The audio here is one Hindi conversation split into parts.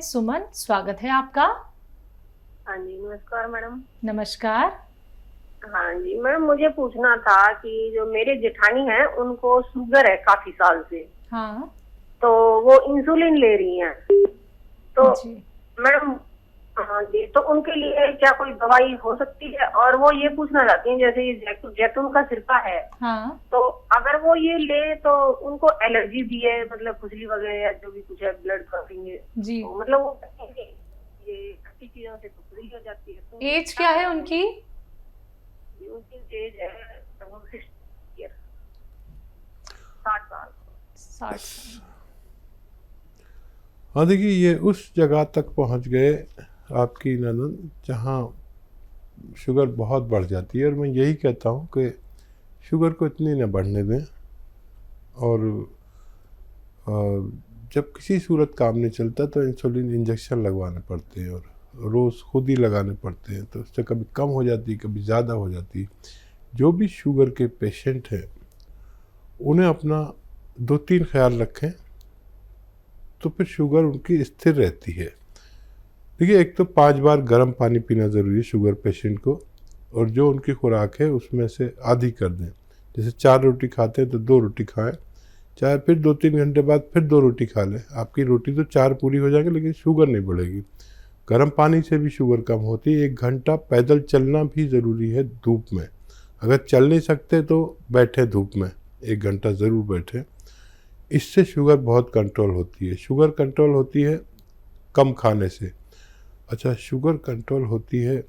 हैं सुमन, स्वागत है आपका। हाँ जी, नमस्कार मैडम। नमस्कार। हाँ जी मैडम, मुझे पूछना था कि जो मेरे जेठानी हैं उनको शुगर है काफी साल से। हाँ तो वो इंसुलिन ले रही हैं। तो जी। मैडम, हाँ जी, तो उनके लिए क्या कोई दवाई हो सकती है? और वो ये पूछना चाहती हैं, जैसे ये जैतून का सिरका है, हाँ तो अगर वो ये ले तो उनको एलर्जी भी है, मतलब खुजली वगैरह या जो भी कुछ है, ब्लड क्लॉटिंग है, जी। तो मतलब वो कहती हैं कि ये खट्टी चीजों से तो खुजली हो जाती है, तो एज क्या है उनकी? उनकी एज है 60 ईयर, 60 साल। 60 साल। हाँ देखिए, ये उस जगह तक पहुंच गए आपकी ननद जहाँ शुगर बहुत बढ़ जाती है। और मैं यही कहता हूँ कि शुगर को इतनी न बढ़ने दें। और जब किसी सूरत काम नहीं चलता तो इंसुलिन इंजेक्शन लगवाने पड़ते हैं, और रोज़ खुद ही लगाने पड़ते हैं, तो उससे कभी कम हो जाती है, कभी ज़्यादा हो जाती है। जो भी शुगर के पेशेंट हैं उन्हें अपना 2-3 ख्याल रखें, तो फिर शुगर उनकी स्थिर रहती है। देखिए, एक तो 5 बार गर्म पानी पीना ज़रूरी है शुगर पेशेंट को, और जो उनकी खुराक है उसमें से आधी कर दें। जैसे 4 रोटी खाते हैं तो 2 रोटी खाएं, चाहे फिर 2-3 घंटे बाद फिर 2 रोटी खा लें। आपकी रोटी तो 4 पूरी हो जाएगी, लेकिन शुगर नहीं बढ़ेगी। गर्म पानी से भी शुगर कम होती है। 1 घंटा पैदल चलना भी ज़रूरी है धूप में। अगर चल नहीं सकते तो बैठे धूप में, 1 घंटा ज़रूर बैठें। इससे शुगर बहुत कंट्रोल होती है। शुगर कंट्रोल होती है कम खाने से। अच्छा, शुगर कंट्रोल होती है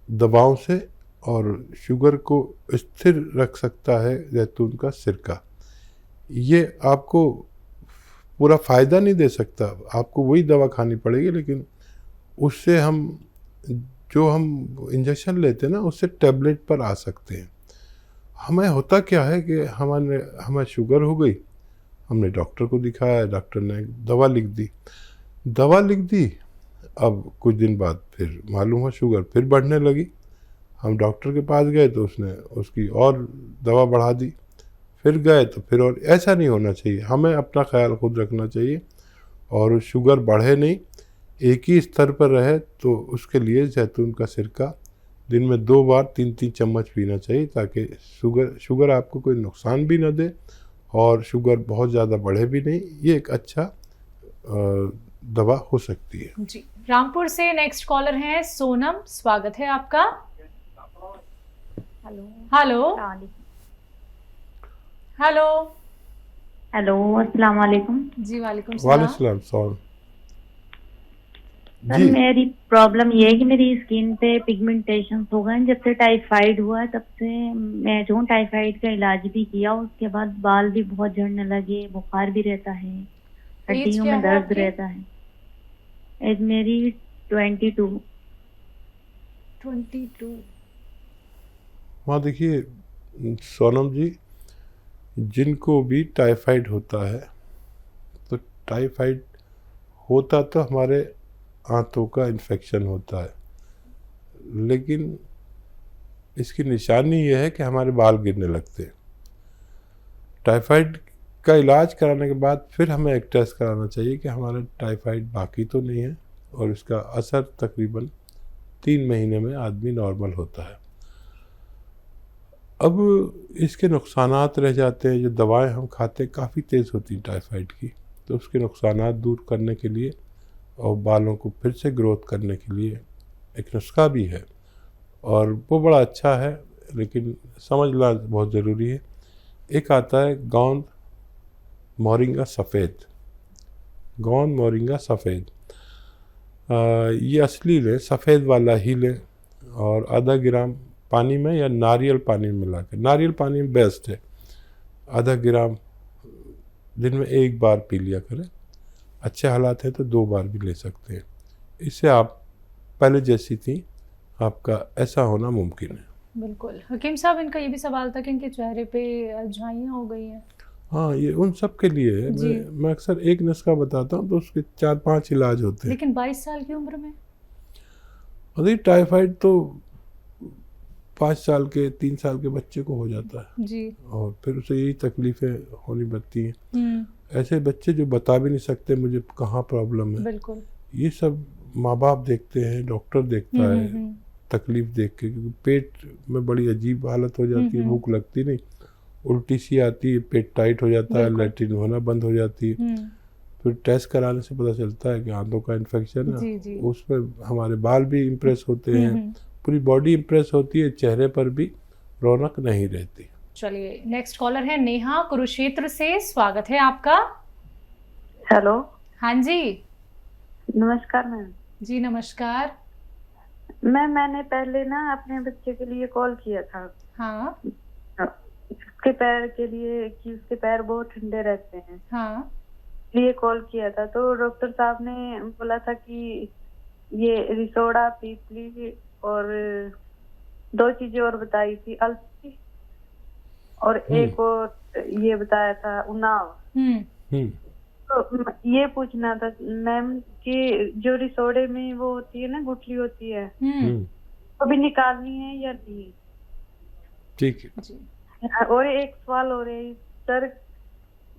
दवाओं से, और शुगर को स्थिर रख सकता है जैतून का सिरका। ये आपको पूरा फ़ायदा नहीं दे सकता, आपको वही दवा खानी पड़ेगी, लेकिन उससे हम जो हम इंजेक्शन लेते हैं ना, उससे टैबलेट पर आ सकते हैं। हमें होता क्या है कि हमें शुगर हो गई, हमने डॉक्टर को दिखाया, डॉक्टर ने दवा लिख दी। अब कुछ दिन बाद फिर मालूम हो शुगर फिर बढ़ने लगी। हम डॉक्टर के पास गए तो उसने उसकी और दवा बढ़ा दी। फिर गए तो फिर, और ऐसा नहीं होना चाहिए। हमें अपना ख्याल खुद रखना चाहिए, और शुगर बढ़े नहीं, एक ही स्तर पर रहे, तो उसके लिए जैतून का सिरका दिन में 2 बार 3-3 चम्मच पीना चाहिए, ताकि शुगर आपको कोई नुकसान भी न दे और शुगर बहुत ज़्यादा बढ़े भी नहीं। ये एक अच्छा दवा हो सकती है जी। रामपुर से नेक्स्ट कॉलर हैं सोनम, स्वागत है आपका। Hello hello hello. हेलो, अस्सलाम वालेकुम। जी वालेकुम वालेकुम सलाम। सलाम। सर, जी, मेरी प्रॉब्लम ये है कि मेरी स्किन पे पिगमेंटेशन हो गए हैं। जब से टाइफाइड हुआ है तब से मैं जो टाइफाइड का इलाज भी किया, उसके बाद बाल भी बहुत झड़ने लगे, बुखार भी रहता है, एज हड्डियों क्या में है दर्द आपकी? रहता है। एज मेरी 22। 22। वहाँ देखिए सोनम जी, जिनको भी टाइफाइड होता है, तो टाइफाइड होता तो हमारे आंतों का इन्फेक्शन होता है, लेकिन इसकी निशानी ये है कि हमारे बाल गिरने लगते हैं। टाइफाइड का इलाज कराने के बाद फिर हमें एक टेस्ट कराना चाहिए कि हमारा टाइफाइड बाकी तो नहीं है, और इसका असर तकरीबन 3 महीने में आदमी नॉर्मल होता है। अब इसके नुकसानात रह जाते हैं। जो दवाएं हम खाते हैं काफ़ी तेज़ होती हैं टाइफाइड की, तो उसके नुकसानात दूर करने के लिए और बालों को फिर से ग्रोथ करने के लिए एक नुस्खा भी है, और वो बड़ा अच्छा है, लेकिन समझना बहुत ज़रूरी है। एक आता है गोंद मोरिंगा सफ़ेद। ये असली लें, सफ़ेद वाला ही लें, और आधा ग्राम पानी में या नारियल पानी में मिला के, नारियल पानी में बेस्ट है, आधा ग्राम दिन में 1 बार पी लिया करें। अच्छे हालात हैं तो 2 बार भी ले सकते हैं। इससे आप पहले जैसी थी, आपका ऐसा होना मुमकिन है। बिल्कुल। हकीम साहब, इनका ये भी सवाल था कि इनके चेहरे पे झाइयाँ हो गई हैं। हाँ, ये उन सब के लिए है। जी। मैं अक्सर एक नुस्खा बताता हूँ तो उसके 4-5 इलाज होते हैं। लेकिन 22 साल की उम्र में? अरे टाइफाइड तो 5 साल के 3 साल के बच्चे को हो जाता है जी। और फिर उसे यही तकलीफ़ें होनी पड़ती हैं। ऐसे बच्चे जो बता भी नहीं सकते मुझे कहाँ प्रॉब्लम है, बिल्कुल। ये सब माँ बाप देखते हैं, डॉक्टर देखता है तकलीफ देख के, क्योंकि पेट में बड़ी अजीब हालत हो जाती है, भूख लगती नहीं, उल्टी सी आती है, पेट टाइट हो जाता है, लैट्रिन होना बंद हो जाती है। फिर टेस्ट कराने से पता चलता है कि आंतों का इन्फेक्शन है। उसमें हमारे बाल भी इम्प्रेस होते हैं, पूरी बॉडी इम्प्रेस होती है, चेहरे पर भी रौनक नहीं रहती। चलिए नेक्स्ट कॉलर है नेहा कुरुक्षेत्र से, स्वागत है आपका। हेलो। हाँ जी। नमस्कार मैम। जी नमस्कार। मैंने पहले ना अपने बच्चे के लिए कॉल किया था। हाँ। उसके पैर के लिए कि उसके पैर बहुत ठंडे रहते हैं। हाँ। लिए कॉल किया था तो डॉक्टर साहब ने बोला था कि ये रिसोडा पीपली और 2 चीजें और बताई थी, अलसी और एक और ये बताया था उन्नाव। तो ये पूछना था मैम कि जो रिसोडे में वो होती है ना, गुठली होती है, वो भी निकालनी है या नहीं? ठीक है। और एक सवाल हो रहा है सर,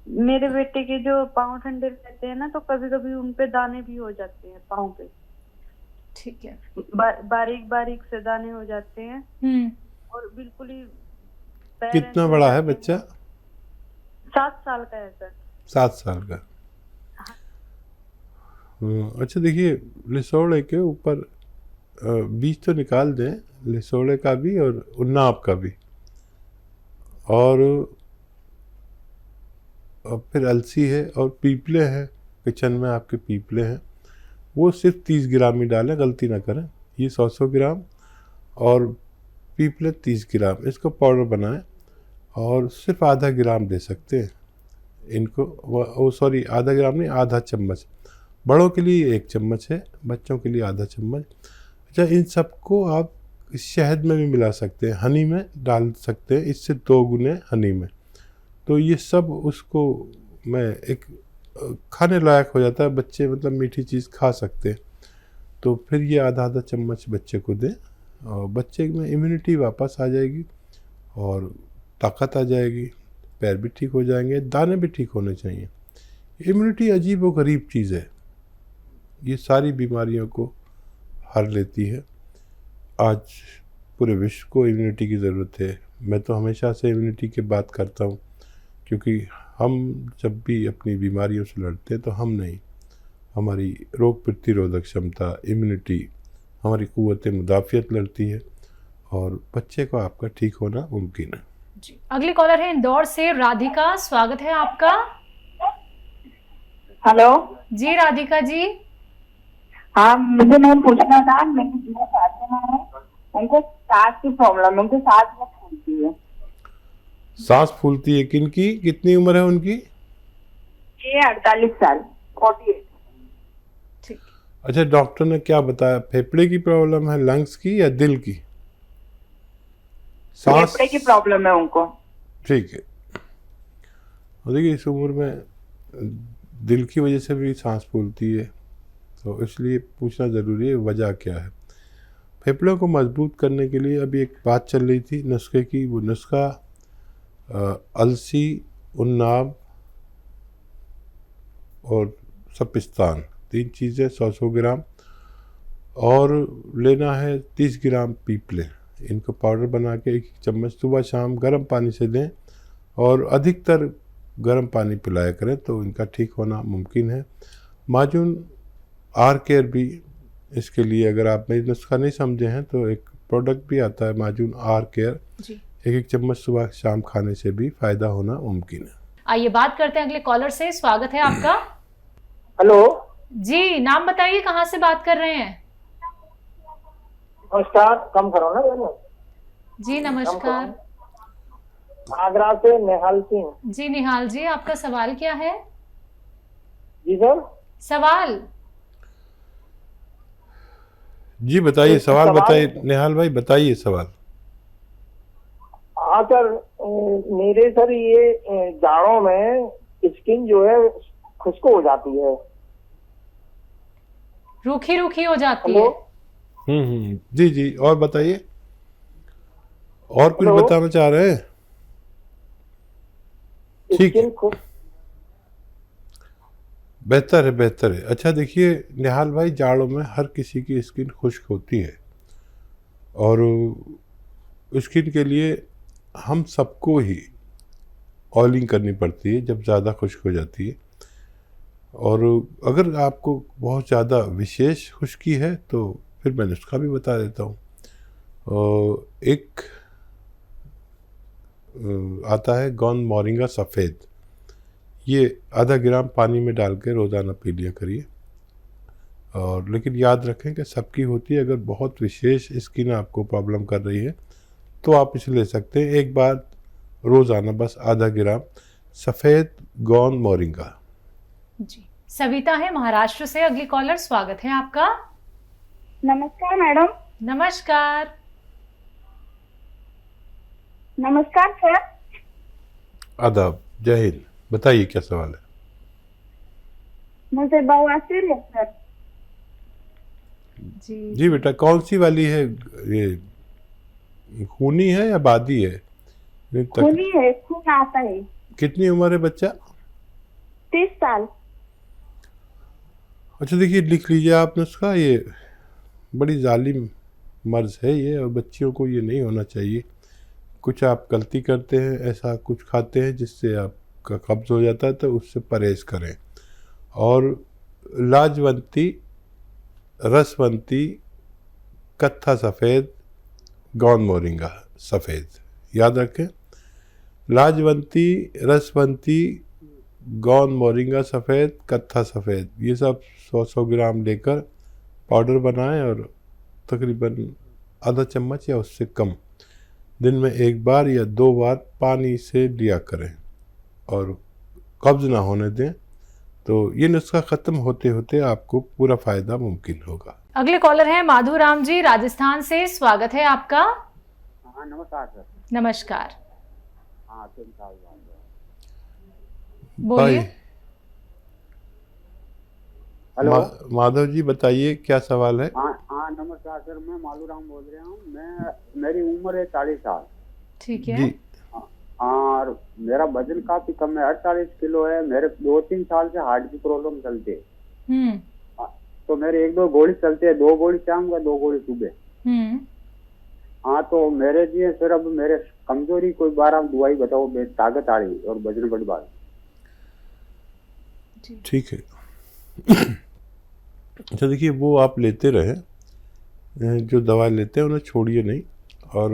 मेरे बेटे के जो पाँव ठंडे रहते हैं ना, तो कभी कभी उन पे दाने भी हो जाते हैं पाँव पे। ठीक है। बारीक बारीक से दाने हो जाते हैं और बिल्कुल ही। कितना बड़ा है बच्चा? 7 साल का है सर। 7 साल का। अच्छा देखिए, लिसोड़े के ऊपर बीज तो निकाल दें, लिसोड़े का भी और उन्नाव का भी, और फिर अलसी है और पीपले हैं, किचन में आपके पीपले हैं, वो सिर्फ 30 ग्राम ही डालें, गलती ना करें। ये 100 ग्राम और पीपले 30 ग्राम, इसको पाउडर बनाएं और सिर्फ आधा ग्राम दे सकते हैं इनको। सॉरी, आधा ग्राम नहीं, आधा चम्मच। बड़ों के लिए 1 चम्मच है, बच्चों के लिए आधा चम्मच। अच्छा, इन सबको आप शहद में भी मिला सकते हैं, हनी में डाल सकते हैं, इससे 2 गुने हनी में। तो ये सब उसको मैं एक खाने लायक हो जाता है, बच्चे मतलब मीठी चीज़ खा सकते हैं। तो फिर ये आधा चम्मच बच्चे को दें और बच्चे में इम्यूनिटी वापस आ जाएगी और ताकत आ जाएगी, पैर भी ठीक हो जाएंगे, दाने भी ठीक होने चाहिए। इम्यूनिटी अजीब व गरीब चीज़ है, ये सारी बीमारियों को हर लेती है। आज पूरे विश्व को इम्यूनिटी की ज़रूरत है। मैं तो हमेशा से इम्यूनिटी की बात करता हूँ, क्योंकि हम जब भी अपनी बीमारियों से लड़ते हैं तो हम नहीं, हमारी रोग प्रतिरोधक क्षमता, इम्यूनिटी, हमारी क़ुव्वत मुदाफ़ियत लड़ती है और बच्चे को आपका ठीक होना मुमकिन है। जी। अगली कॉलर है इंदौर से राधिका, स्वागत है आपका। हेलो जी राधिका जी। हाँ, मुझे मैम पूछना था, मेरी जो सासू माँ है उनको सांस की प्रॉब्लम है, उनकी सांस बहुत फूलती है। सांस फूलती है? किनकी, कितनी उम्र है उनकी? ये 48 साल, 48। ठीक। अच्छा, डॉक्टर ने क्या बताया, फेफड़े की प्रॉब्लम है, लंग्स की या दिल की? सांस फेफड़े की प्रॉब्लम है उनको। ठीक है। और देखिए, इस उम्र में दिल की वजह से भी सांस फूलती है, तो इसलिए पूछना ज़रूरी है वजह क्या है। फेफड़ों को मजबूत करने के लिए अभी एक बात चल रही थी नुस्खे की, वो नुस्खा अलसी, उन्नाव और सपिस्तान, 3 चीज़ें 100 ग्राम, और लेना है 30 ग्राम पीपले। इनको पाउडर बना के 1 चम्मच सुबह शाम गर्म पानी से दें और अधिकतर गर्म पानी पिलाया करें, तो इनका ठीक होना मुमकिन है। माजून आर केयर भी इसके लिए, अगर आप मेरी नुस्खा नहीं समझे हैं तो एक प्रोडक्ट भी आता है माजून आर केयर, 1 चम्मच सुबह शाम खाने से भी फायदा होना मुमकिन है। आइए बात करते हैं अगले कॉलर से, स्वागत है आपका। हेलो जी, नाम बताइए, कहाँ से बात कर रहे हैं? नमस्कार, कम करो ना। जी नमस्कार। आगरा से निहाल सिंह। जी निहाल जी, आपका सवाल क्या है? जी सर। सवाल जी बताइए, सवाल बताइए निहाल भाई, बताइए सवाल। हाँ सर, मेरे सर ये जाड़ों में स्किन जो है खुश्क हो जाती है, रूखी रूखी हो जाती है। जी जी, और बताइए। और कुछ हेलो? बताना चाह रहे हैं? ठीक है, स्किन खुश बेहतर है, बेहतर है। अच्छा देखिए निहाल भाई, जाड़ों में हर किसी की स्किन खुश्क होती है और स्किन के लिए हम सबको ही ऑयलिंग करनी पड़ती है जब ज़्यादा खुश्क हो जाती है। और अगर आपको बहुत ज़्यादा विशेष खुश्की है तो फिर मैं नुस्खा भी बता देता हूँ। एक आता है गोंद मोरिंगा सफ़ेद, ये आधा ग्राम पानी में डाल के रोज़ाना पी लिया करिए। और लेकिन याद रखें कि सबकी होती है, अगर बहुत विशेष स्किन आपको प्रॉब्लम कर रही है तो आप इसे ले सकते हैं एक बार रोज़ाना, बस आधा ग्राम सफ़ेद गोंद मोरिंगा। जी, सविता है महाराष्ट्र से अगली कॉलर, स्वागत है आपका। नमस्कार मैडम। नमस्कार। नमस्कार सर। आदाब, जय हिंद। बताइए क्या सवाल है? मुझे बवासीर है सर। जी जी बेटा, कौन सी वाली है? ये खूनी है या बादी है? खूनी है, खून आता है। कितनी उम्र है बच्चा? 30 साल। अच्छा देखिए, लिख लीजिए आप नुस्खा। ये बड़ी जालिम मर्ज है ये, और बच्चियों को ये नहीं होना चाहिए। कुछ आप गलती करते हैं, ऐसा कुछ खाते हैं जिससे आपका कब्ज़ हो जाता है, तो उससे परहेज़ करें। और लाजवंती, रसवंती, कत्था सफ़ेद, गोंद मोरिंगा सफ़ेद, याद रखें। लाजवंती, रसवंती, गोंद मोरिंगा सफ़ेद, कत्था सफ़ेद, ये सब 100-100 ग्राम लेकर पाउडर बनाएं और तकरीबन आधा चम्मच या उससे कम दिन में एक बार या 2 बार पानी से लिया करें और कब्ज़ ना होने दें। तो ये नुस्खा ख़त्म होते होते आपको पूरा फ़ायदा मुमकिन होगा। अगले कॉलर हैं माधुराम जी राजस्थान से, स्वागत है आपका। हाँ नमस्कार सर। नमस्कार, हाँ 3 साल बाद बोलिए। हेलो। माधव जी बताइए क्या सवाल है? हाँ हाँ नमस्कार सर, मैं मालूराम बोल रहा हूँ। मेरी उम्र है 40 साल। ठीक है जी। और मेरा वजन काफी कम है, 48 किलो है। मेरे 2-3 साल से हार्ट की प्रॉब्लम चलती है। तो मेरे 1-2 गोली चलते हैं, 2 गोली शाम का, 2 गोली सुबह। हाँ तो मेरे लिए सर अब मेरे कमजोरी कोई 12 दवाई बताओ, ताकत आ रही और वजन बढ़। ठीक है। अच्छा देखिए, वो आप लेते रहें, जो दवा लेते हैं उन्हें छोड़िए नहीं। और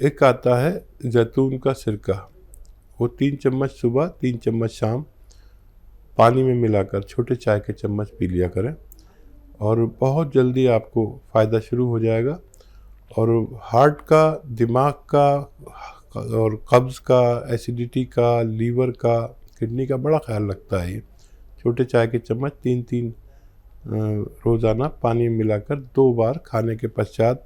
एक आता है जैतून का सिरका, वो 3 चम्मच सुबह 3 चम्मच शाम पानी में मिलाकर छोटे चाय के चम्मच पी लिया करें और बहुत जल्दी आपको फ़ायदा शुरू हो जाएगा। और हार्ट का, दिमाग का और कब्ज़ का, एसिडिटी का, लीवर का, किडनी का बड़ा ख्याल रखता है ये। छोटे चाय के चम्मच 3-3 रोज़ाना पानी में मिलाकर 2 बार खाने के पश्चात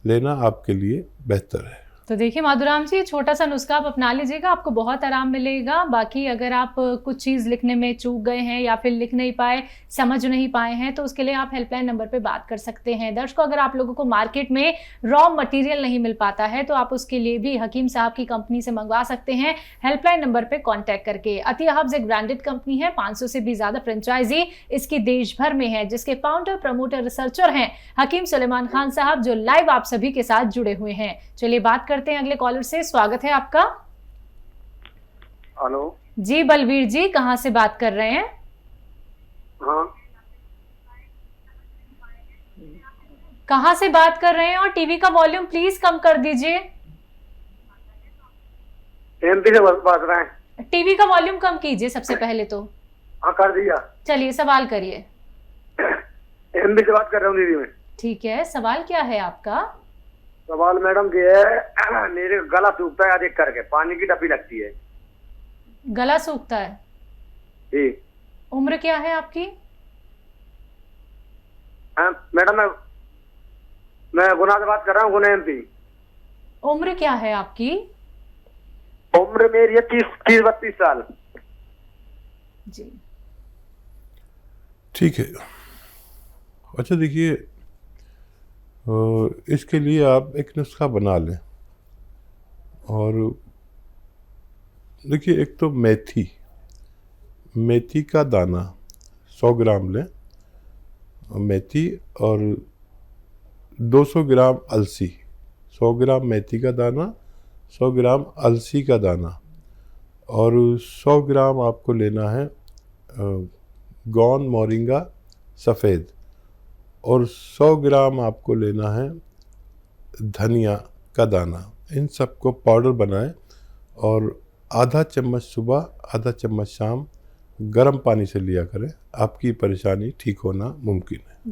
लेना आपके लिए बेहतर है। तो देखिए माधुराम जी, छोटा सा नुस्खा आप अपना लीजिएगा, आपको बहुत आराम मिलेगा। बाकी अगर आप कुछ चीज़ लिखने में चूक गए हैं या फिर लिख नहीं पाए, समझ नहीं पाए हैं, तो उसके लिए आप हेल्पलाइन नंबर पे बात कर सकते हैं। दर्शकों, अगर आप लोगों को मार्केट में रॉ मटेरियल नहीं मिल पाता है तो आप उसके लिए भी हकीम साहब की कंपनी से मंगवा सकते हैं, हेल्पलाइन नंबर पर कॉन्टैक्ट करके। अतिया हब्स एक ब्रांडेड कंपनी है, 500 से भी ज़्यादा फ्रेंचाइजी इसकी देश भर में है, जिसके फाउंडर, प्रमोटर, रिसर्चर हैं हकीम सुलेमान खान साहब, जो लाइव आप सभी के साथ जुड़े हुए हैं। चलिए बात करते हैं अगले कॉलर से, स्वागत है आपका। हेलो जी बलवीर जी, कहां से बात कर रहे हैं? हाँ कहां से बात कर रहे हैं? और टीवी का वॉल्यूम प्लीज कम कर दीजिए। एमपी से बात रहे हैं। टीवी का वॉल्यूम कम कीजिए सबसे पहले तो। हाँ कर दिया। चलिए सवाल करिए। एमपी से बात कर रहा हूँ दीदी मैं। ठीक है, सवाल क्या है आपका? सवाल मैडम ये है, मेरे गला सूखता है अधिक करके, पानी की डपी लगती है। गला सूखता है जी। उम्र क्या है आपकी? मैडम मैं गुना से बात कर रहा हूँ, गुना एमपी। उम्र क्या है आपकी? उम्र मेरी है 30-32 साल। जी ठीक है। अच्छा देखिए, इसके लिए आप एक नुस्खा बना लें। और देखिए, एक तो मेथी का दाना 100 ग्राम लें, मेथी, और 200 ग्राम अलसी। 100 ग्राम मेथी का दाना, 100 ग्राम अलसी का दाना, और 100 ग्राम आपको लेना है गौन मोरिंगा सफ़ेद, और 100 ग्राम आपको लेना है धनिया का दाना। इन सबको पाउडर बनाएं और आधा चम्मच सुबह, आधा चम्मच शाम गर्म पानी से लिया करें। आपकी परेशानी ठीक होना मुमकिन है। जी।